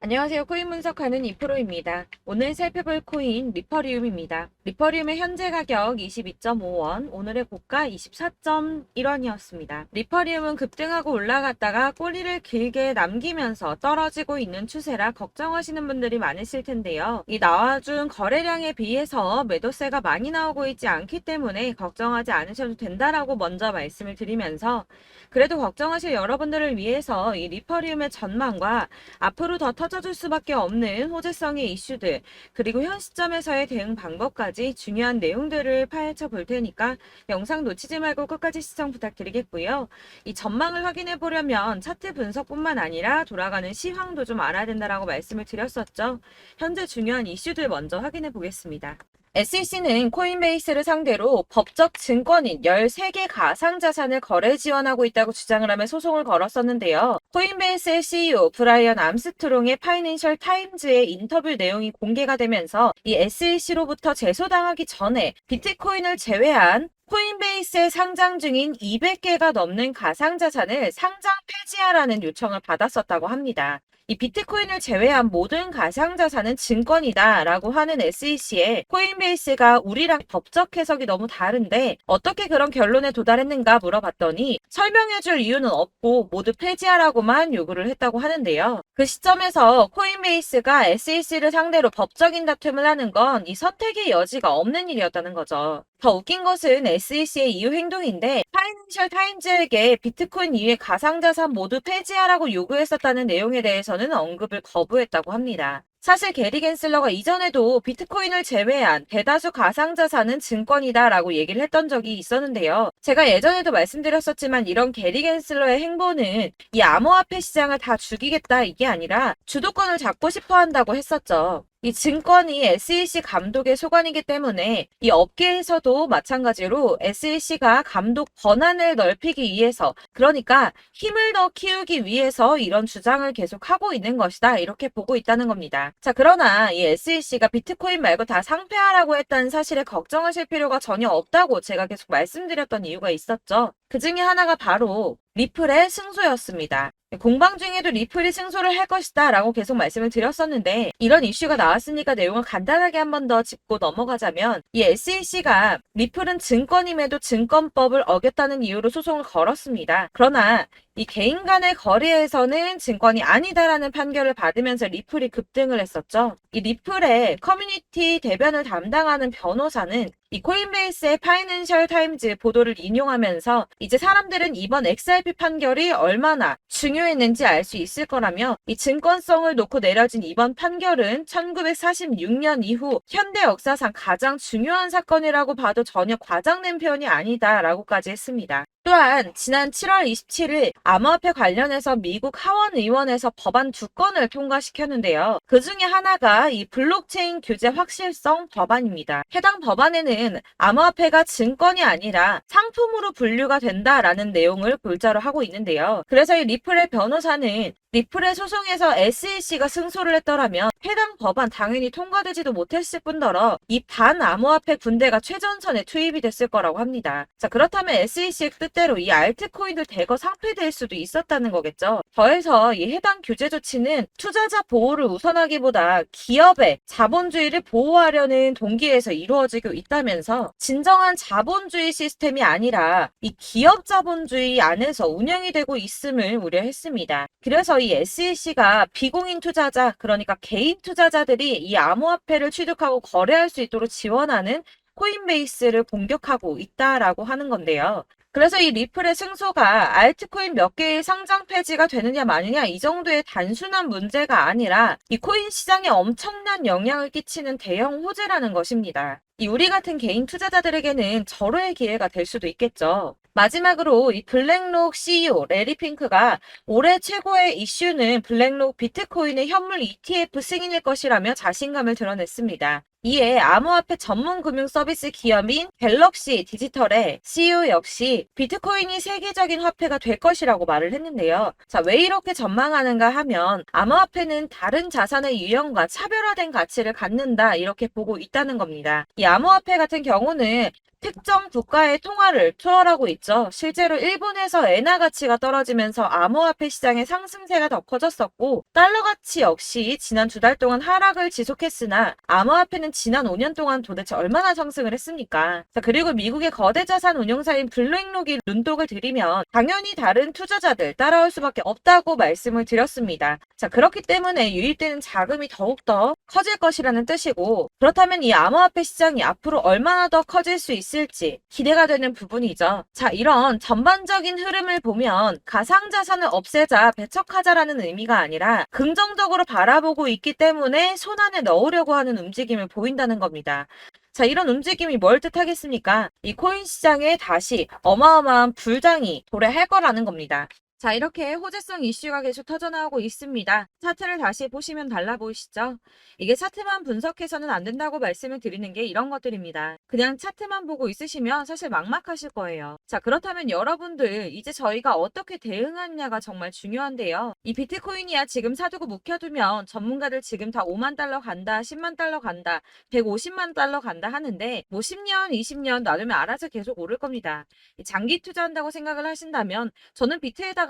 안녕하세요. 코인 분석하는 이프로입니다. 오늘 살펴볼 코인 리퍼리움입니다. 리퍼리움의 현재 가격 22.5원, 오늘의 고가 24.1원이었습니다. 리퍼리움은 급등하고 올라갔다가 꼬리를 길게 남기면서 떨어지고 있는 추세라 걱정하시는 분들이 많으실 텐데요. 이 나와준 거래량에 비해서 매도세가 많이 나오고 있지 않기 때문에 걱정하지 않으셔도 된다라고 먼저 말씀을 드리면서, 그래도 걱정하실 여러분들을 위해서 이 리퍼리움의 전망과 앞으로 더 터져줄 수밖에 없는 호재성의 이슈들, 그리고 현 시점에서의 대응 방법까지 중요한 내용들을 파헤쳐 볼 테니까 영상 놓치지 말고 끝까지 시청 부탁드리겠고요. 이 전망을 확인해 보려면 차트 분석뿐만 아니라 돌아가는 시황도 좀 알아야 된다라고 말씀을 드렸었죠. 현재 중요한 이슈들 먼저 확인해 보겠습니다. SEC는 코인베이스를 상대로 법적 증권인 13개 가상자산을 거래 지원하고 있다고 주장을 하며 소송을 걸었었는데요. 코인베이스의 CEO 브라이언 암스트롱의 파이낸셜 타임즈의 인터뷰 내용이 공개가 되면서 이 SEC로부터 제소당하기 전에 비트코인을 제외한 코인베이스에 상장 중인 200개가 넘는 가상자산을 상장 폐지하라는 요청을 받았었다고 합니다. 이 비트코인을 제외한 모든 가상자산은 증권이다 라고 하는 SEC에 코인베이스가 우리랑 법적 해석이 너무 다른데 어떻게 그런 결론에 도달했는가 물어봤더니 설명해줄 이유는 없고 모두 폐지하라고만 요구를 했다고 하는데요. 그 시점에서 코인베이스가 SEC를 상대로 법적인 다툼을 하는 건 이 선택의 여지가 없는 일이었다는 거죠. 더 웃긴 것은 SEC의 이후 행동인데, 파이낸셜 타임즈에게 비트코인 이외 가상자산 모두 폐지하라고 요구했었다는 내용에 대해서는 언급을 거부했다고 합니다. 사실 게리 겐슬러가 이전에도 비트코인을 제외한 대다수 가상자산은 증권이다라고 얘기를 했던 적이 있었는데요. 제가 예전에도 말씀드렸었지만 이런 게리 겐슬러의 행보는 이 암호화폐 시장을 다 죽이겠다 이게 아니라 주도권을 잡고 싶어 한다고 했었죠. 이 증권이 SEC 감독의 소관이기 때문에 이 업계에서도 마찬가지로 SEC가 감독 권한을 넓히기 위해서, 그러니까 힘을 더 키우기 위해서 이런 주장을 계속하고 있는 것이다 이렇게 보고 있다는 겁니다. 자, 그러나 이 SEC가 비트코인 말고 다 상폐하라고 했다는 사실에 걱정하실 필요가 전혀 없다고 제가 계속 말씀드렸던 이유가 있었죠. 그 중에 하나가 바로 리플의 승소였습니다. 공방 중에도 리플이 승소를 할 것이다 라고 계속 말씀을 드렸었는데, 이런 이슈가 나왔으니까 내용을 간단하게 한 번 더 짚고 넘어가자면, 이 SEC가 리플은 증권임에도 증권법을 어겼다는 이유로 소송을 걸었습니다. 그러나 이 개인 간의 거래에서는 증권이 아니다라는 판결을 받으면서 리플이 급등을 했었죠. 이 리플의 커뮤니티 대변을 담당하는 변호사는 이 코인베이스의 파이낸셜 타임즈 보도를 인용하면서 이제 사람들은 이번 XRP 판결이 얼마나 중요했는지 알 수 있을 거라며, 이 증권성을 놓고 내려진 이번 판결은 1946년 이후 현대 역사상 가장 중요한 사건이라고 봐도 전혀 과장된 표현이 아니다라고까지 했습니다. 또한 지난 7월 27일 암호화폐 관련해서 미국 하원 의원에서 법안 2건을 통과시켰는데요. 그 중에 하나가 이 블록체인 규제 확실성 법안입니다. 해당 법안에는 암호화폐가 증권이 아니라 상품으로 분류가 된다라는 내용을 골자로 하고 있는데요. 그래서 이 리플의 변호사는 리플의 소송에서 SEC가 승소를 했더라면 해당 법안 당연히 통과되지도 못했을 뿐더러 이 반암호화폐 군대가 최전선에 투입이 됐을 거라고 합니다. 자, 그렇다면 SEC의 뜻대로 이 알트코인들 대거 상폐될 수도 있었다는 거겠죠. 더해서 이 해당 규제 조치는 투자자 보호를 우선하기보다 기업의 자본주의를 보호하려는 동기에서 이루어지고 있다면서, 진정한 자본주의 시스템이 아니라 이 기업 자본주의 안에서 운영이 되고 있음을 우려했습니다. 그래서 이 SEC가 비공인 투자자, 그러니까 개인 투자자들이 이 암호화폐를 취득하고 거래할 수 있도록 지원하는 코인베이스를 공격하고 있다라고 하는 건데요. 그래서 이 리플의 승소가 알트코인 몇 개의 상장 폐지가 되느냐 마느냐 이 정도의 단순한 문제가 아니라 이 코인 시장에 엄청난 영향을 끼치는 대형 호재라는 것입니다. 이 우리 같은 개인 투자자들에게는 절호의 기회가 될 수도 있겠죠. 마지막으로 이 블랙록 CEO 레리 핑크가 올해 최고의 이슈는 블랙록 비트코인의 현물 ETF 승인일 것이라며 자신감을 드러냈습니다. 이에 암호화폐 전문 금융 서비스 기업인 갤럭시 디지털의 CEO 역시 비트코인이 세계적인 화폐가 될 것이라고 말을 했는데요. 자, 왜 이렇게 전망하는가 하면 암호화폐는 다른 자산의 유형과 차별화된 가치를 갖는다 이렇게 보고 있다는 겁니다. 이 암호화폐 같은 경우는 특정 국가의 통화를 초월하고 있죠. 실제로 일본에서 엔화 가치가 떨어지면서 암호화폐 시장의 상승세가 더 커졌었고, 달러 가치 역시 지난 2달 동안 하락을 지속했으나 암호화폐는 지난 5년 동안 도대체 얼마나 상승을 했습니까? 자, 그리고 미국의 거대 자산 운용사인 블랙록이 눈독을 들이면 당연히 다른 투자자들 따라올 수밖에 없다고 말씀을 드렸습니다. 자, 그렇기 때문에 유입되는 자금이 더욱더 커질 것이라는 뜻이고, 그렇다면 이 암호화폐 시장이 앞으로 얼마나 더 커질 수 있을지 기대가 되는 부분이죠. 자, 이런 전반적인 흐름을 보면 가상자산을 없애자, 배척하자라는 의미가 아니라 긍정적으로 바라보고 있기 때문에 손안에 넣으려고 하는 움직임을 보인다는 겁니다. 자, 이런 움직임이 뭘 뜻하겠습니까? 이 코인 시장에 다시 어마어마한 불장이 도래할 거라는 겁니다. 자, 이렇게 호재성 이슈가 계속 터져나오고 있습니다. 차트를 다시 보시면 달라 보이시죠? 이게 차트만 분석해서는 안 된다고 말씀을 드리는 게 이런 것들입니다. 그냥 차트만 보고 있으시면 사실 막막하실 거예요. 자, 그렇다면 여러분들 이제 저희가 어떻게 대응하느냐가 정말 중요한데요. 이 비트코인이야 지금 사두고 묵혀두면 전문가들 지금 다 5만 달러 간다, 10만 달러 간다, 150만 달러 간다 하는데 뭐 10년, 20년 놔두면 알아서 계속 오를 겁니다. 장기 투자한다고 생각을 하신다면 저는 비트에다가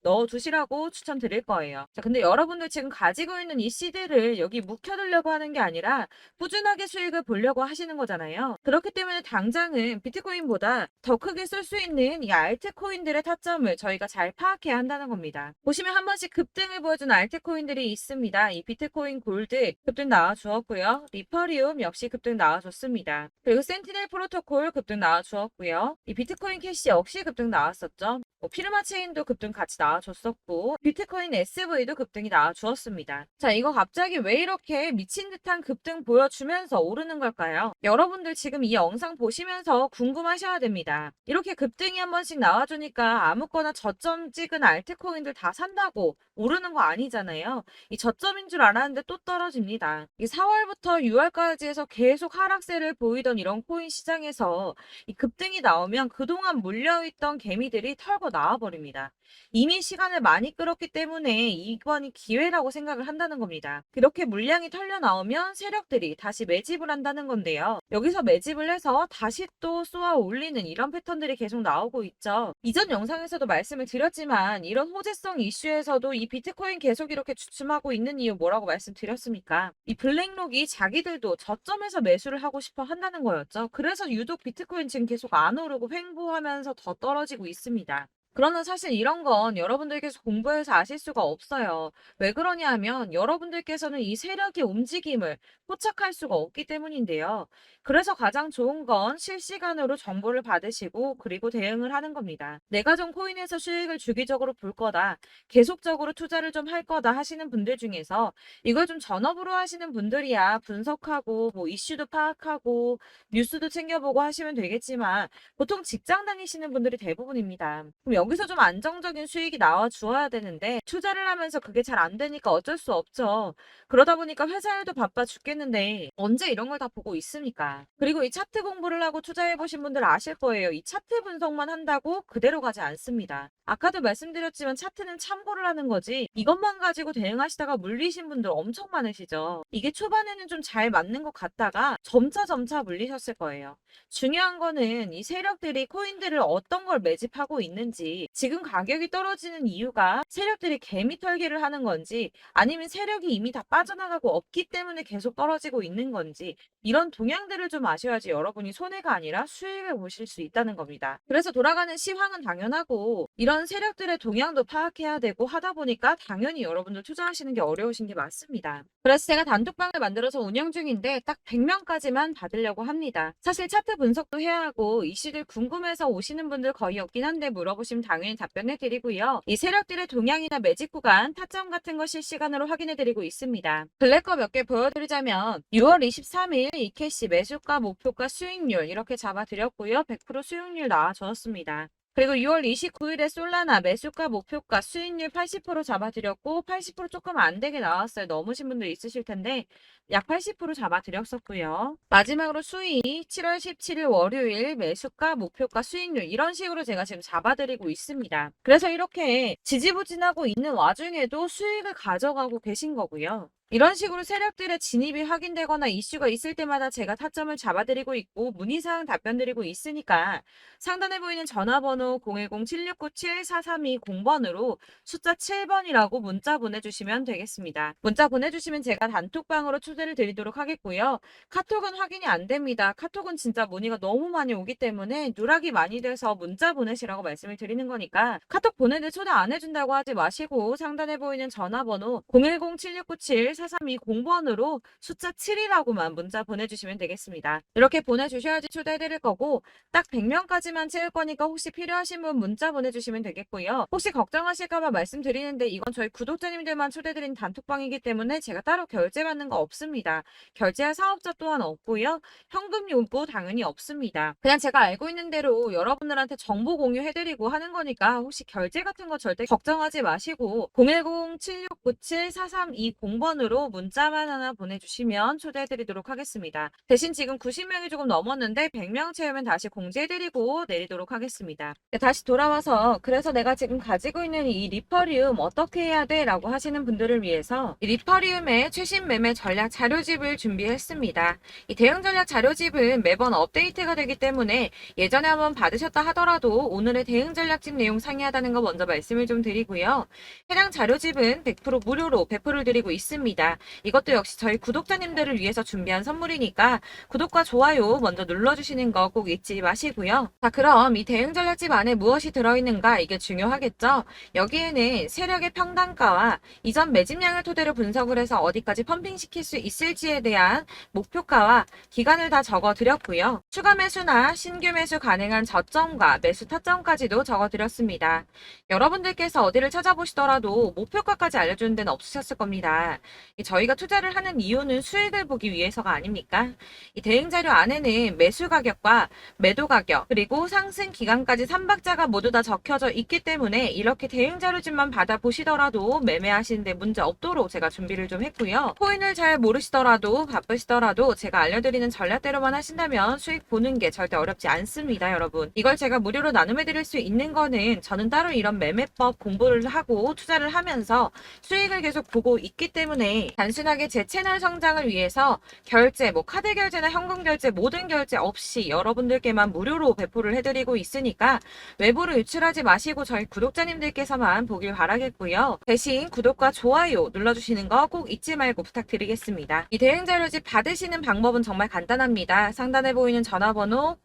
넣어두시라고 추천드릴 거예요. 자, 근데 여러분들 지금 가지고 있는 이 CD를 여기 묵혀두려고 하는 게 아니라 꾸준하게 수익을 보려고 하시는 거잖아요. 그렇기 때문에 당장은 비트코인보다 더 크게 쓸 수 있는 이 알트코인들의 타점을 저희가 잘 파악해야 한다는 겁니다. 보시면 한 번씩 급등을 보여준 알트코인들이 있습니다. 이 비트코인 골드 급등 나와주었고요. 리퍼리움 역시 급등 나와줬습니다. 그리고 센티넬 프로토콜 급등 나와주었고요. 이 비트코인 캐시 역시 급등 나왔었죠. 피르마 체인도 급등 같이 나와줬었고 비트코인 SV도 급등이 나와주었습니다. 자, 이거 갑자기 왜 이렇게 미친 듯한 급등 보여주면서 오르는 걸까요? 여러분들 지금 이 영상 보시면서 궁금하셔야 됩니다. 이렇게 급등이 한 번씩 나와주니까 아무거나 저점 찍은 알트코인들 다 산다고 오르는 거 아니잖아요. 이 저점인 줄 알았는데 또 떨어집니다. 이 4월부터 6월까지 해서 계속 하락세를 보이던 이런 코인 시장에서 이 급등이 나오면 그동안 물려있던 개미들이 털고 나와버립니다. 이미 시간을 많이 끌었기 때문에 이번이 기회라고 생각을 한다는 겁니다. 그렇게 물량이 털려 나오면 세력들이 다시 매집을 한다는 건데요. 여기서 매집을 해서 다시 또 쏘아 올리는 이런 패턴들이 계속 나오고 있죠. 이전 영상에서도 말씀을 드렸지만 이런 호재성 이슈에서도 이 비트코인 계속 이렇게 주춤하고 있는 이유 뭐라고 말씀드렸습니까? 이 블랙록이 자기들도 저점에서 매수를 하고 싶어 한다는 거였죠. 그래서 유독 비트코인 지금 계속 안 오르고 횡보하면서 더 떨어지고 있습니다. 그러나 사실 이런 건 여러분들께서 공부해서 아실 수가 없어요. 왜 그러냐 하면 여러분들께서는 이 세력의 움직임을 포착할 수가 없기 때문인데요. 그래서 가장 좋은 건 실시간으로 정보를 받으시고 그리고 대응을 하는 겁니다. 내가 좀 코인에서 수익을 주기적으로 볼 거다. 계속적으로 투자를 좀 할 거다 하시는 분들 중에서 이걸 좀 전업으로 하시는 분들이야 분석하고 뭐 이슈도 파악하고 뉴스도 챙겨보고 하시면 되겠지만 보통 직장 다니시는 분들이 대부분입니다. 그럼 여기서 좀 안정적인 수익이 나와 주어야 되는데 투자를 하면서 그게 잘 안 되니까 어쩔 수 없죠. 그러다 보니까 회사 일도 바빠 죽겠는데 언제 이런 걸 다 보고 있습니까? 그리고 이 차트 공부를 하고 투자해 보신 분들 아실 거예요. 이 차트 분석만 한다고 그대로 가지 않습니다. 아까도 말씀드렸지만 차트는 참고를 하는 거지 이것만 가지고 대응하시다가 물리신 분들 엄청 많으시죠. 이게 초반에는 좀 잘 맞는 것 같다가 점차 물리셨을 거예요. 중요한 거는 이 세력들이 코인들을 어떤 걸 매집하고 있는지 지금 가격이 떨어지는 이유가 세력들이 개미 털기를 하는 건지 아니면 세력이 이미 다 빠져나가고 없기 때문에 계속 떨어지고 있는 건지 이런 동향들을 좀 아셔야지 여러분이 손해가 아니라 수익을 보실 수 있다는 겁니다. 그래서 돌아가는 시황은 당연하고 이런 세력들의 동향도 파악해야 되고 하다 보니까 당연히 여러분들 투자하시는 게 어려우신 게 맞습니다. 그래서 제가 단톡방을 만들어서 운영 중인데 딱 100명까지만 받으려고 합니다. 사실 차트 분석도 해야 하고 이슈들 궁금해서 오시는 분들 거의 없긴 한데 물어보시면 당연히 답변해 드리고요. 이 세력들의 동향이나 매직 구간, 타점 같은 거 실시간으로 확인해 드리고 있습니다. 블랙거 몇 개 보여드리자면 6월 23일 이캐시 매수가, 목표가, 수익률 이렇게 잡아드렸고요. 100% 수익률 나와주었습니다. 그리고 6월 29일에 솔라나 매수가, 목표가, 수익률 80% 잡아드렸고 80% 조금 안 되게 나왔어요. 넘으신 분들 있으실 텐데 약 80% 잡아드렸었고요. 마지막으로 수익 7월 17일 월요일 매수가, 목표가, 수익률 이런 식으로 제가 지금 잡아드리고 있습니다. 그래서 이렇게 지지부진하고 있는 와중에도 수익을 가져가고 계신 거고요. 이런 식으로 세력들의 진입이 확인되거나 이슈가 있을 때마다 제가 타점을 잡아드리고 있고 문의사항 답변드리고 있으니까 상단에 보이는 전화번호 010-7697-4320번으로 숫자 7번이라고 문자 보내주시면 되겠습니다. 문자 보내주시면 제가 단톡방으로 초대를 드리도록 하겠고요. 카톡은 확인이 안 됩니다. 카톡은 진짜 문의가 너무 많이 오기 때문에 누락이 많이 돼서 문자 보내시라고 말씀을 드리는 거니까 카톡 보내는데 초대 안 해준다고 하지 마시고 상단에 보이는 전화번호 010-7697-4320번으로 숫자 7이라고만 문자 보내주시면 되겠습니다. 이렇게 보내주셔야지 초대해드릴 거고 딱 100명까지만 채울 거니까 혹시 필요하신 분 문자 보내주시면 되겠고요. 혹시 걱정하실까봐 말씀드리는데 이건 저희 구독자님들만 초대드린 단톡방이기 때문에 제가 따로 결제받는 거 없습니다. 결제할 사업자 또한 없고요. 현금 요구 당연히 없습니다. 그냥 제가 알고 있는 대로 여러분들한테 정보 공유해드리고 하는 거니까 혹시 결제 같은 거 절대 걱정하지 마시고 010-7697-4320번으로 문자만 하나 보내주시면 초대해드리도록 하겠습니다. 대신 지금 90명이 조금 넘었는데 100명 채우면 다시 공지해드리고 내리도록 하겠습니다. 네, 다시 돌아와서 그래서 내가 지금 가지고 있는 이 리퍼리움 어떻게 해야 돼? 라고 하시는 분들을 위해서 이 리퍼리움의 최신 매매 전략 자료집을 준비했습니다. 이 대응 전략 자료집은 매번 업데이트가 되기 때문에 예전에 한번 받으셨다 하더라도 오늘의 대응 전략집 내용 상이하다는 거 먼저 말씀을 좀 드리고요. 해당 자료집은 100% 무료로 배포를 드리고 있습니다. 이것도 역시 저희 구독자님들을 위해서 준비한 선물이니까 구독과 좋아요 먼저 눌러주시는 거 꼭 잊지 마시고요. 자, 그럼 이 대응 전략집 안에 무엇이 들어있는가 이게 중요하겠죠? 여기에는 세력의 평단가와 이전 매집량을 토대로 분석을 해서 어디까지 펌핑시킬 수 있을지에 대한 목표가와 기간을 다 적어드렸고요. 추가 매수나 신규 매수 가능한 저점과 매수 타점까지도 적어드렸습니다. 여러분들께서 어디를 찾아보시더라도 목표가까지 알려주는 데는 없으셨을 겁니다. 저희가 투자를 하는 이유는 수익을 보기 위해서가 아닙니까? 이 대응 자료 안에는 매수 가격과 매도 가격 그리고 상승 기간까지 3박자가 모두 다 적혀져 있기 때문에 이렇게 대응 자료집만 받아보시더라도 매매하시는데 문제 없도록 제가 준비를 좀 했고요. 코인을 잘 모르시더라도 바쁘시더라도 제가 알려드리는 전략대로만 하신다면 수익 보는 게 절대 어렵지 않습니다, 여러분. 이걸 제가 무료로 나눔해드릴 수 있는 거는 저는 따로 이런 매매법 공부를 하고 투자를 하면서 수익을 계속 보고 있기 때문에 단순하게 제 채널 성장을 위해서 결제, 카드 결제나 현금 결제, 모든 결제 없이 여러분들께만 무료로 배포를 해드리고 있으니까 외부로 유출하지 마시고 저희 구독자님들께서만 보길 바라겠고요. 대신 구독과 좋아요 눌러주시는 거 꼭 잊지 말고 부탁드리겠습니다. 이 대응 자료집 받으시는 방법은 정말 간단합니다. 상단에 보이는 전화번호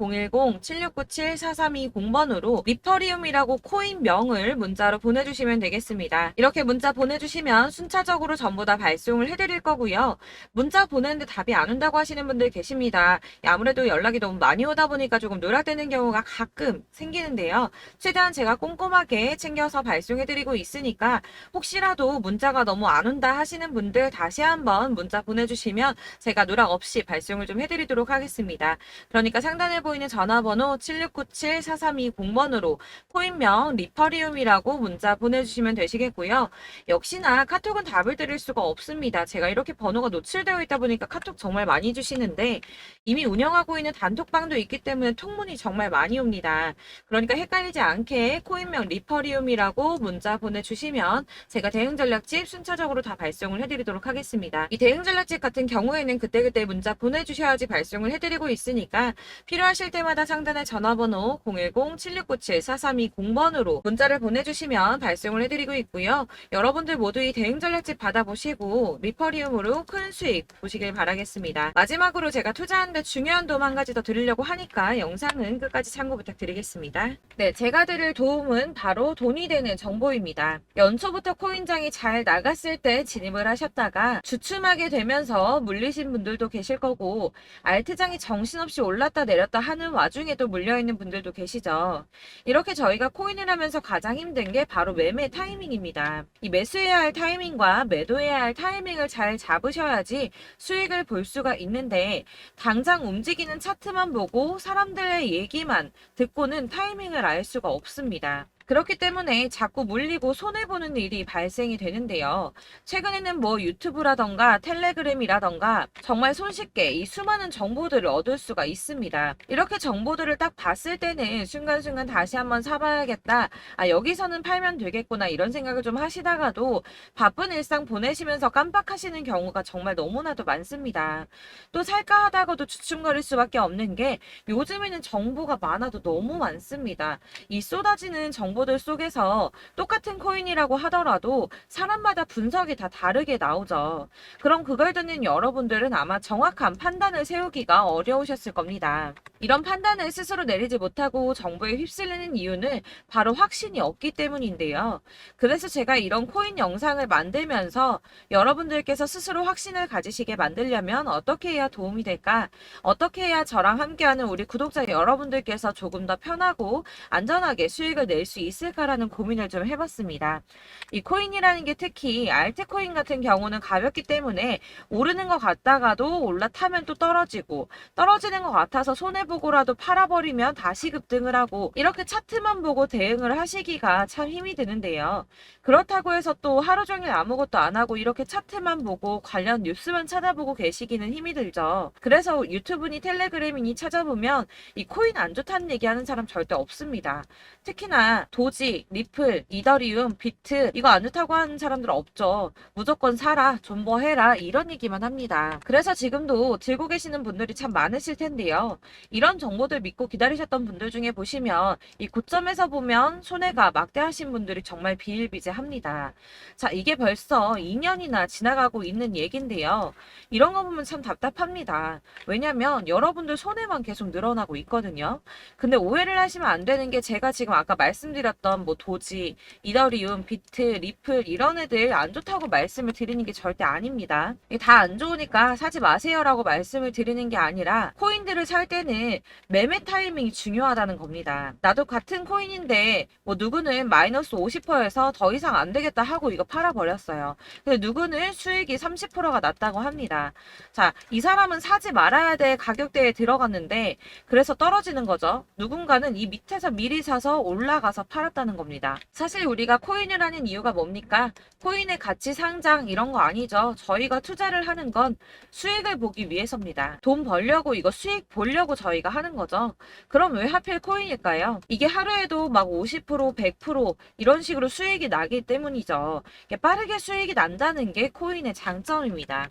010-7697-4320번으로 리퍼리움이라고 코인명을 문자로 보내주시면 되겠습니다. 이렇게 문자 보내주시면 순차적으로 전부 다 발송을 해드릴 거고요. 문자 보내는데 답이 안 온다고 하시는 분들 계십니다. 아무래도 연락이 너무 많이 오다 보니까 조금 누락되는 경우가 가끔 생기는데요. 최대한 제가 꼼꼼하게 챙겨서 발송해드리고 있으니까 혹시라도 문자가 너무 안 온다 하시는 분들 다시 한번 문자 보내주시면 제가 누락 없이 발송을 좀 해드리도록 하겠습니다. 그러니까 상단에 보이는 전화번호 7697-4320번으로 코인명 리퍼리움이라고 문자 보내주시면 되시겠고요. 역시나 카톡은 답을 드릴 수가 없습니다. 제가 이렇게 번호가 노출되어 있다 보니까 카톡 정말 많이 주시는데 이미 운영하고 있는 단톡방도 있기 때문에 통문이 정말 많이 옵니다. 그러니까 헷갈리지 않게 코인명 리퍼리움이라고 문자 보내주시면 제가 대응 전략집 순차적으로 다 발송을 해드리도록 하겠습니다. 이 대응 전략집 같은 경우에는 그때그때 문자 보내주셔야지 발송을 해드리고 있으니까 필요하실 때마다 상단에 전화번호 010-7697-4320번으로 문자를 보내주시면 발송을 해드리고 있고요. 여러분들 모두 이 대응 전략집 받아보시고 리퍼리움으로 큰 수익 보시길 바라겠습니다. 마지막으로 제가 투자하는데 중요한 도움 한 가지 더 드리려고 하니까 영상은 끝까지 참고 부탁드리겠습니다. 네, 제가 드릴 도움은 바로 돈이 되는 정보입니다. 연초부터 코인장이 잘 나갔을 때 진입을 하셨다가 주춤하게 되면서 물리신 분들도 계실 거고 알트장이 정신없이 올랐다 내렸다 하는 와중에도 물려있는 분들도 계시죠. 이렇게 저희가 코인을 하면서 가장 힘든 게 바로 매매 타이밍입니다. 이 매수해야 할 타이밍과 매도해야 할 타이밍을 잘 잡으셔야지 수익을 볼 수가 있는데 당장 움직이는 차트만 보고 사람들의 얘기만 듣고는 타이밍을 알 수가 없습니다. 그렇기 때문에 자꾸 물리고 손해보는 일이 발생이 되는데요. 최근에는 뭐 유튜브라던가 텔레그램이라던가 정말 손쉽게 이 수많은 정보들을 얻을 수가 있습니다. 이렇게 정보들을 딱 봤을 때는 순간순간 다시 한번 사봐야겠다. 아, 여기서는 팔면 되겠구나. 이런 생각을 좀 하시다가도 바쁜 일상 보내시면서 깜빡하시는 경우가 정말 너무나도 많습니다. 또 살까 하다가도 주춤거릴 수밖에 없는 게 요즘에는 정보가 많아도 너무 많습니다. 이 쏟아지는 정보들 속에서 똑같은 코인이라고 하더라도 사람마다 분석이 다 다르게 나오죠. 그럼 그걸 듣는 여러분들은 아마 정확한 판단을 세우기가 어려우셨을 겁니다. 이런 판단을 스스로 내리지 못하고 정보에 휩쓸리는 이유는 바로 확신이 없기 때문인데요. 그래서 제가 이런 코인 영상을 만들면서 여러분들께서 스스로 확신을 가지시게 만들려면 어떻게 해야 도움이 될까? 어떻게 해야 저랑 함께하는 우리 구독자 여러분들께서 조금 더 편하고 안전하게 수익을 낼 수 있을까라는 고민을 좀 해봤습니다. 이 코인이라는 게 특히 알트코인 같은 경우는 가볍기 때문에 오르는 것 같다가도 올라타면 또 떨어지고 떨어지는 것 같아서 손해보고라도 팔아버리면 다시 급등을 하고 이렇게 차트만 보고 대응을 하시기가 참 힘이 드는데요. 그렇다고 해서 또 하루 종일 아무것도 안 하고 이렇게 차트만 보고 관련 뉴스만 찾아보고 계시기는 힘이 들죠. 그래서 유튜브니 텔레그램이니 찾아보면 이 코인 안 좋다는 얘기하는 사람 절대 없습니다. 특히나 도지, 리플, 이더리움, 비트 이거 안 좋다고 하는 사람들 없죠. 무조건 사라, 존버해라 이런 얘기만 합니다. 그래서 지금도 들고 계시는 분들이 참 많으실 텐데요. 이런 정보들 믿고 기다리셨던 분들 중에 보시면 이 고점에서 보면 손해가 막대하신 분들이 정말 비일비재합니다. 자, 이게 벌써 2년이나 지나가고 있는 얘긴데요. 이런 거 보면 참 답답합니다. 왜냐면 여러분들 손해만 계속 늘어나고 있거든요. 근데 오해를 하시면 안 되는 게 제가 지금 아까 말씀드렸던 뭐 도지, 이더리움, 비트, 리플 이런 애들 안 좋다고 말씀을 드리는 게 절대 아닙니다. 다 안 좋으니까 사지 마세요라고 말씀을 드리는 게 아니라 코인들을 살 때는 매매 타이밍이 중요하다는 겁니다. 나도 같은 코인인데 뭐 누구는 마이너스 50%에서 더 이상 안 되겠다 하고 이거 팔아버렸어요. 근데 누구는 수익이 30%가 났다고 합니다. 자, 이 사람은 사지 말아야 될 가격대에 들어갔는데 그래서 떨어지는 거죠. 누군가는 이 밑에서 미리 사서 올라가서 팔았다는 겁니다. 사실 우리가 코인을 하는 이유가 뭡니까? 코인의 가치 상장 이런 거 아니죠. 저희가 투자를 하는 건 수익을 보기 위해서입니다. 돈 벌려고 이거 수익 보려고 저희가 하는 거죠. 그럼 왜 하필 코인일까요? 이게 하루에도 막 50%, 100% 이런 식으로 수익이 나기 때문이죠. 빠르게 수익이 난다는 게 코인의 장점입니다.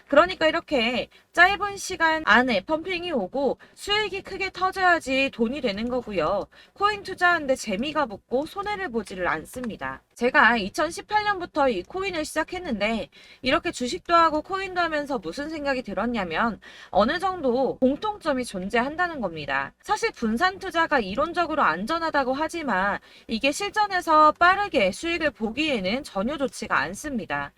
그러니까 이렇게 짧은 시간 안에 펌핑이 오고 수익이 크게 터져야지 돈이 되는 거고요. 코인 투자하는데 재미가 붙고 손해를 보지를 않습니다. 제가 2018년부터 이 코인을 시작했는데 이렇게 주식도 하고 코인도 하면서 무슨 생각이 들었냐면 어느 정도 공통점이 존재한다는 겁니다. 사실 분산 투자가 이론적으로 안전하다고 하지만 이게 실전에서 빠르게 수익을 보기에는 전혀 좋지가 않습니다.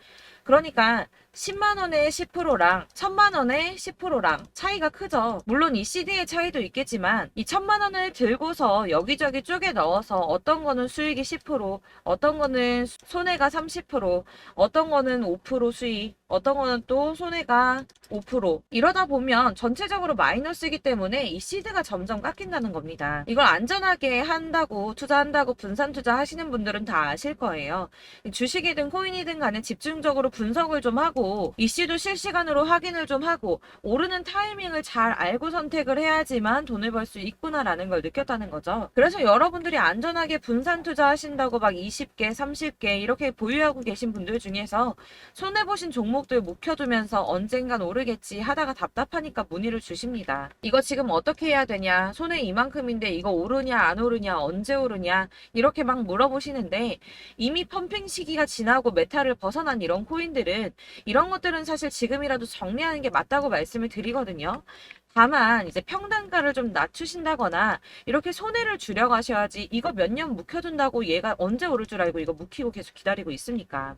그러니까 10만 원에 10%랑 1000만 원에 10%랑 차이가 크죠. 물론 이 CD의 차이도 있겠지만 이 1000만 원을 들고서 여기저기 쪼개 넣어서 어떤 거는 수익이 10%, 어떤 거는 손해가 30%, 어떤 거는 5% 수익, 어떤 거는 또 손해가 5%. 이러다 보면 전체적으로 마이너스이기 때문에 이 시드가 점점 깎인다는 겁니다. 이걸 안전하게 한다고 투자한다고 분산 투자 하시는 분들은 다 아실 거예요. 주식이든 코인이든 간에 집중적으로 분석을 좀 하고 이슈도 실시간으로 확인을 좀 하고 오르는 타이밍을 잘 알고 선택을 해야지만 돈을 벌 수 있구나라는 걸 느꼈다는 거죠. 그래서 여러분들이 안전하게 분산 투자하신다고 막 20개, 30개 이렇게 보유하고 계신 분들 중에서 손해보신 종목들 묵혀두면서 언젠간 오르겠지 하다가 답답하니까 문의를 주십니다. 이거 지금 어떻게 해야 되냐? 손해 이만큼인데 이거 오르냐 안 오르냐 언제 오르냐 이렇게 막 물어보시는데 이미 펌핑 시기가 지나고 메타를 벗어난 이런 코인들은 이런 것들은 사실 지금이라도 정리하는 게 맞다고 말씀을 드리거든요. 다만 이제 평단가를 좀 낮추신다거나 이렇게 손해를 줄여가셔야지 이거 몇 년 묵혀둔다고 얘가 언제 오를 줄 알고 이거 묵히고 계속 기다리고 있습니까?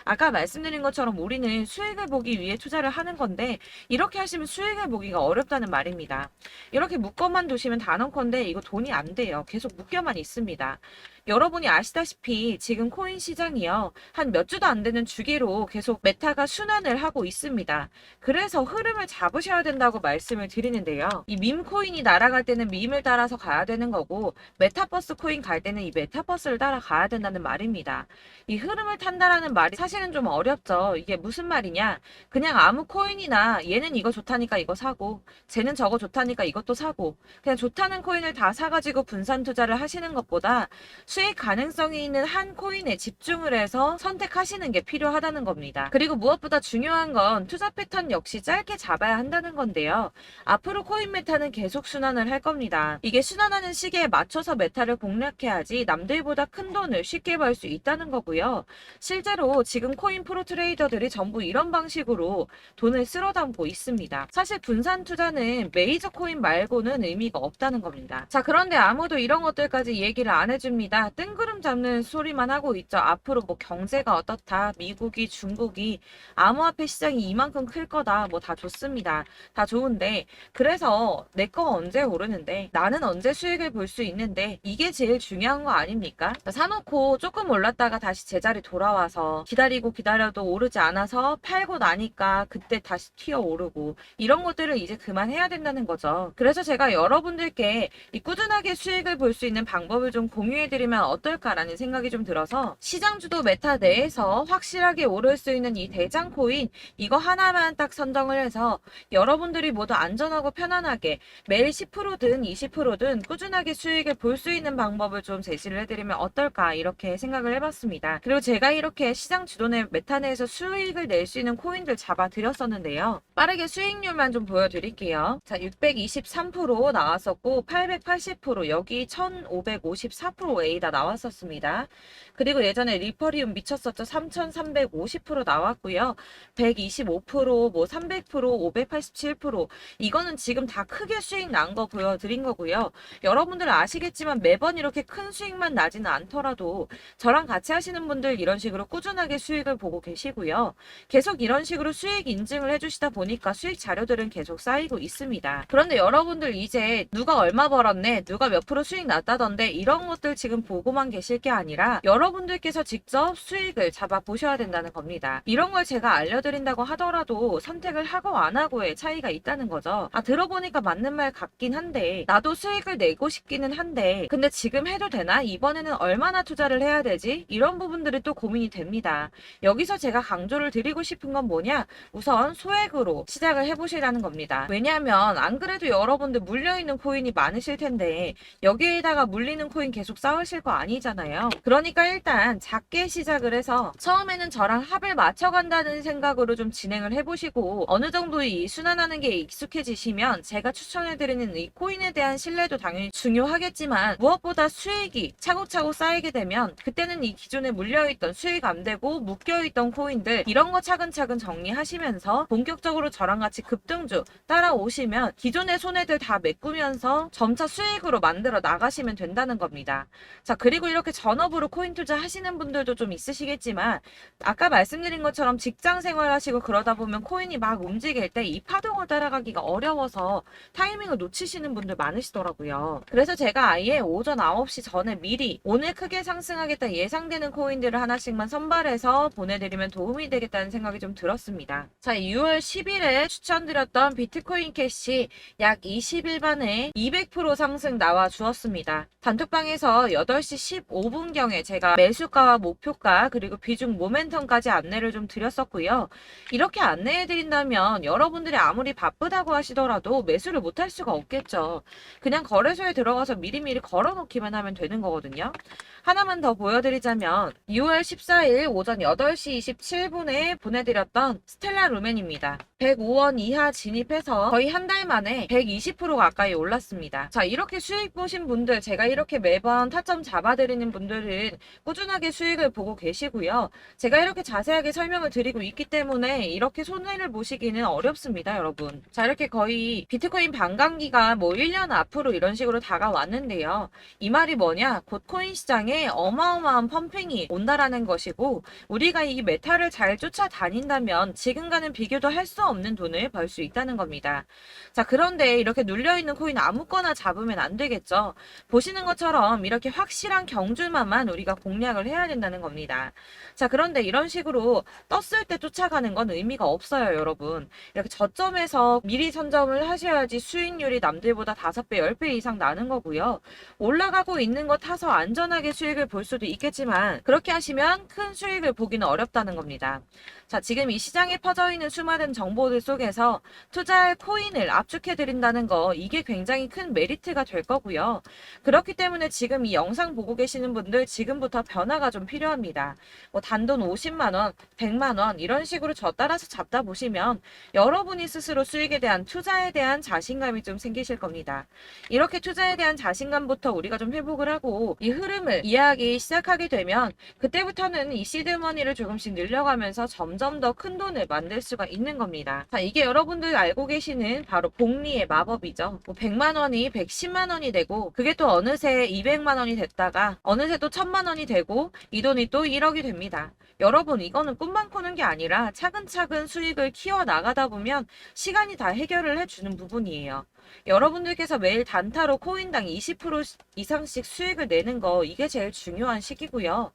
아까 말씀드린 것처럼 우리는 수익을 보기 위해 투자를 하는 건데 이렇게 하시면 수익을 보기가 어렵다는 말입니다. 이렇게 묶어만 두시면 단언컨대 이거 돈이 안 돼요. 계속 묶여만 있습니다. 여러분이 아시다시피 지금 코인 시장이요. 한 몇 주도 안 되는 주기로 계속 메타가 순환을 하고 있습니다. 그래서 흐름을 잡으셔야 된다고 말씀을 드립니다. 드리는데요. 이 밈 코인이 날아갈 때는 밈을 따라서 가야 되는 거고, 메타버스 코인 갈 때는 이 메타버스를 따라가야 된다는 말입니다. 이 흐름을 탄다라는 말이 사실은 좀 어렵죠. 이게 무슨 말이냐? 그냥 아무 코인이나 얘는 이거 좋다니까 이거 사고, 쟤는 저거 좋다니까 이것도 사고, 그냥 좋다는 코인을 다 사가지고 분산 투자를 하시는 것보다 수익 가능성이 있는 한 코인에 집중을 해서 선택하시는 게 필요하다는 겁니다. 그리고 무엇보다 중요한 건 투자 패턴 역시 짧게 잡아야 한다는 건데요. 앞으로 코인 메타는 계속 순환을 할 겁니다. 이게 순환하는 시기에 맞춰서 메타를 공략해야지 남들보다 큰 돈을 쉽게 벌 수 있다는 거고요. 실제로 지금 코인 프로 트레이더들이 전부 이런 방식으로 돈을 쓸어 담고 있습니다. 사실 분산 투자는 메이저 코인 말고는 의미가 없다는 겁니다. 자, 그런데 아무도 이런 것들까지 얘기를 안 해줍니다. 뜬구름 잡는 소리만 하고 있죠. 앞으로 뭐 경제가 어떻다, 미국이, 중국이, 암호화폐 시장이 이만큼 클 거다, 뭐 다 좋습니다. 다 좋은데, 그래서 내 거 언제 오르는데, 나는 언제 수익을 볼 수 있는데, 이게 제일 중요한 거 아닙니까? 사놓고 조금 올랐다가 다시 제자리 돌아와서 기다리고 기다려도 오르지 않아서 팔고 나니까 그때 다시 튀어 오르고, 이런 것들을 이제 그만해야 된다는 거죠. 그래서 제가 여러분들께 이 꾸준하게 수익을 볼 수 있는 방법을 좀 공유해드리면 어떨까라는 생각이 좀 들어서, 시장주도 메타 내에서 확실하게 오를 수 있는 이 대장 코인, 이거 하나만 딱 선정을 해서 여러분들이 모두 안전하고 편안하게 매일 10%든 20%든 꾸준하게 수익을 볼 수 있는 방법을 좀 제시를 해드리면 어떨까, 이렇게 생각을 해봤습니다. 그리고 제가 이렇게 시장 주도내 메타 내에서 수익을 낼 수 있는 코인들 잡아드렸었는데요. 빠르게 수익률만 좀 보여드릴게요. 자, 623% 나왔었고, 880%, 여기 1554% A다 나왔었습니다. 그리고 예전에 리퍼리움 미쳤었죠. 3350% 나왔고요. 125%, 뭐 300%, 587%, 이거는 지금 다 크게 수익 난 거 보여드린 거고요. 여러분들 아시겠지만 매번 이렇게 큰 수익만 나지는 않더라도 저랑 같이 하시는 분들 이런 식으로 꾸준하게 수익을 보고 계시고요. 계속 이런 식으로 수익 인증을 해주시다 보니까 수익 자료들은 계속 쌓이고 있습니다. 그런데 여러분들 이제 누가 얼마 벌었네, 누가 몇 프로 수익 났다던데, 이런 것들 지금 보고만 계실 게 아니라 여러분들께서 직접 수익을 잡아 보셔야 된다는 겁니다. 이런 걸 제가 알려드린다고 하더라도 선택을 하고 안 하고의 차이가 있다는 거죠. 아, 들어보니까 맞는 말 같긴 한데, 나도 수익을 내고 싶기는 한데, 근데 지금 해도 되나? 이번에는 얼마나 투자를 해야 되지? 이런 부분들이 또 고민이 됩니다. 여기서 제가 강조를 드리고 싶은 건 뭐냐? 우선 소액으로 시작을 해보시라는 겁니다. 왜냐하면 안 그래도 여러분들 물려있는 코인이 많으실 텐데 여기에다가 물리는 코인 계속 쌓으실 거 아니잖아요. 그러니까 일단 작게 시작을 해서 처음에는 저랑 합을 맞춰간다는 생각으로 좀 진행을 해보시고, 어느 정도 이 순환하는 게 익숙해지시면 제가 추천해드리는 이 코인에 대한 신뢰도 당연히 중요하겠지만, 무엇보다 수익이 차곡차곡 쌓이게 되면 그때는 이 기존에 물려있던 수익 안 되고 묶여있던 코인들, 이런 거 차근차근 정리하시면서 본격적으로 저랑 같이 급등주 따라오시면 기존의 손해들 다 메꾸면서 점차 수익으로 만들어 나가시면 된다는 겁니다. 자, 그리고 이렇게 전업으로 코인 투자 하시는 분들도 좀 있으시겠지만, 아까 말씀드린 것처럼 직장 생활 하시고 그러다 보면 코인이 막 움직일 때 이 파동을 따라가기가 어려워서 타이밍을 놓치시는 분들 많으시더라고요. 그래서 제가 아예 오전 9시 전에 미리 오늘 크게 상승하겠다 예상되는 코인들을 하나씩만 선발해서 보내드리면 도움이 되겠다는 생각이 좀 들었습니다. 자, 6월 10일에 추천드렸던 비트코인 캐시 약 20일 만에 200% 상승 나와 주었습니다. 단톡방에서 8시 15분경에 제가 매수가와 목표가 그리고 비중 모멘텀까지 안내를 좀 드렸었고요. 이렇게 안내해드린다면 여러분들이 아무리 바쁘다고 하시더라도 매수를 못할 수가 없겠죠. 그냥 거래소에 들어가서 미리미리 걸어놓기만 하면 되는 거거든요. 하나만 더 보여드리자면 6월 14일 오전 8시 27분에 보내드렸던 스텔라 루멘입니다. 105원 이하 진입해서 거의 한 달 만에 120% 가까이 올랐습니다. 자, 이렇게 수익 보신 분들, 제가 이렇게 매번 타점 잡아드리는 분들은 꾸준하게 수익을 보고 계시고요. 제가 이렇게 자세하게 설명을 드리고 있기 때문에 이렇게 손해를 보시기는 어렵습니다, 여러분. 자, 이렇게 거의 비트코인 반감기가 뭐 1년 앞으로 이런 식으로 다가왔는데요. 이 말이 뭐냐? 곧 코인 시장에 어마어마한 펌핑이 온다라는 것이고, 우리가 이 메타를 잘 쫓아다닌다면 지금과는 비교도 할 수 없는 돈을 벌 수 있다는 겁니다. 자, 그런데 이렇게 눌려있는 코인 아무거나 잡으면 안 되겠죠. 보시는 것처럼 이렇게 확실한 경주만만 우리가 공략을 해야 된다는 겁니다. 자, 그런데 이런 식으로 떴을 때 쫓아가는 건 의미가 없어요, 여러분. 이렇게 저점에서 미리 선점을 하셔야지 수익률이 남들보다 5배, 10배 이상 나는 거고요. 올라가고 있는 거 타서 안전하게 수익을 볼 수도 있겠지만 그렇게 하시면 큰 수익을 보기는 어렵다는 겁니다. 자, 지금 이 시장에 퍼져 있는 수많은 정보들 속에서 투자할 코인을 압축해 드린다는 거, 이게 굉장히 큰 메리트가 될 거고요. 그렇기 때문에 지금 이 영상 보고 계시는 분들 지금부터 변화가 좀 필요합니다. 뭐 단돈 50만 원, 100만 원 이런 식으로 저 따라서 잡다 보시면 여러분이 스스로 수익에 대한 투자에 대한 자신감이 좀 생기실 겁니다. 이렇게 투자에 대한 자신감부터 우리가 좀 회복을 하고 이 흐름을 이해하기 시작하게 되면 그때부터는 이 시드머니를 조금씩 늘려가면서 점점 더 큰 돈을 만들 수가 있는 겁니다. 자, 이게 여러분들 알고 계시는 바로 복리의 마법이죠. 뭐 100만 원이 110만 원이 되고 그게 또 어느새 200만 원이 됐다가 어느새 또 1000만 원이 되고 이 돈이 또 1억이 됩니다. 여러분, 이거는 꿈만 꾸는 게 아니라 차근차근 수익을 키워 나가다 보면 시간이 다 해결을 해주는 부분이에요. 여러분들께서 매일 단타로 코인당 20% 이상씩 수익을 내는 거, 이게 제일 중요한 시기고요.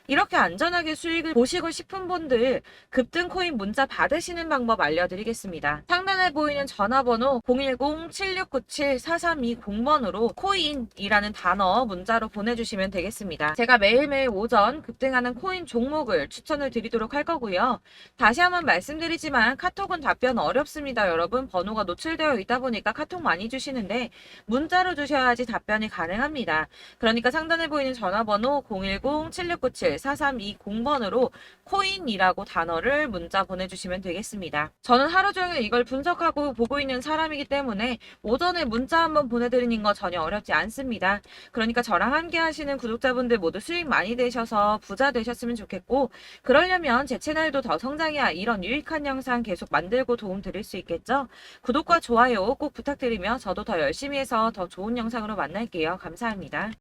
이렇게 안전하게 수익을 보시고 싶은 분들 급등 코인 문자 받으시는 방법 알려드리겠습니다. 상단에 보이는 전화번호 010-7697-4320번으로 코인이라는 단어 문자로 보내주시면 되겠습니다. 제가 매일매일 오전 급등하는 코인 종목을 추천을 드리도록 할 거고요. 다시 한번 말씀드리지만 카톡은 답변 어렵습니다. 여러분, 번호가 노출되어 있다 보니까 카톡 많이 주시는데 문자로 주셔야지 답변이 가능합니다. 그러니까 상단에 보이는 전화번호 010-7697-4320번으로 코인이라고 단어를 문자 보내주시면 되겠습니다. 저는 하루 종일 이걸 분석하고 보고 있는 사람이기 때문에 오전에 문자 한번 보내드리는 거 전혀 어렵지 않습니다. 그러니까 저랑 함께 하시는 구독자분들 모두 수익 많이 되셔서 부자 되셨으면 좋겠고, 그러려면 제 채널도 더 성장해야 이런 유익한 영상 계속 만들고 도움 드릴 수 있겠죠? 구독과 좋아요 꼭 부탁드리며 저도 더 열심히 해서 더 좋은 영상으로 만날게요. 감사합니다.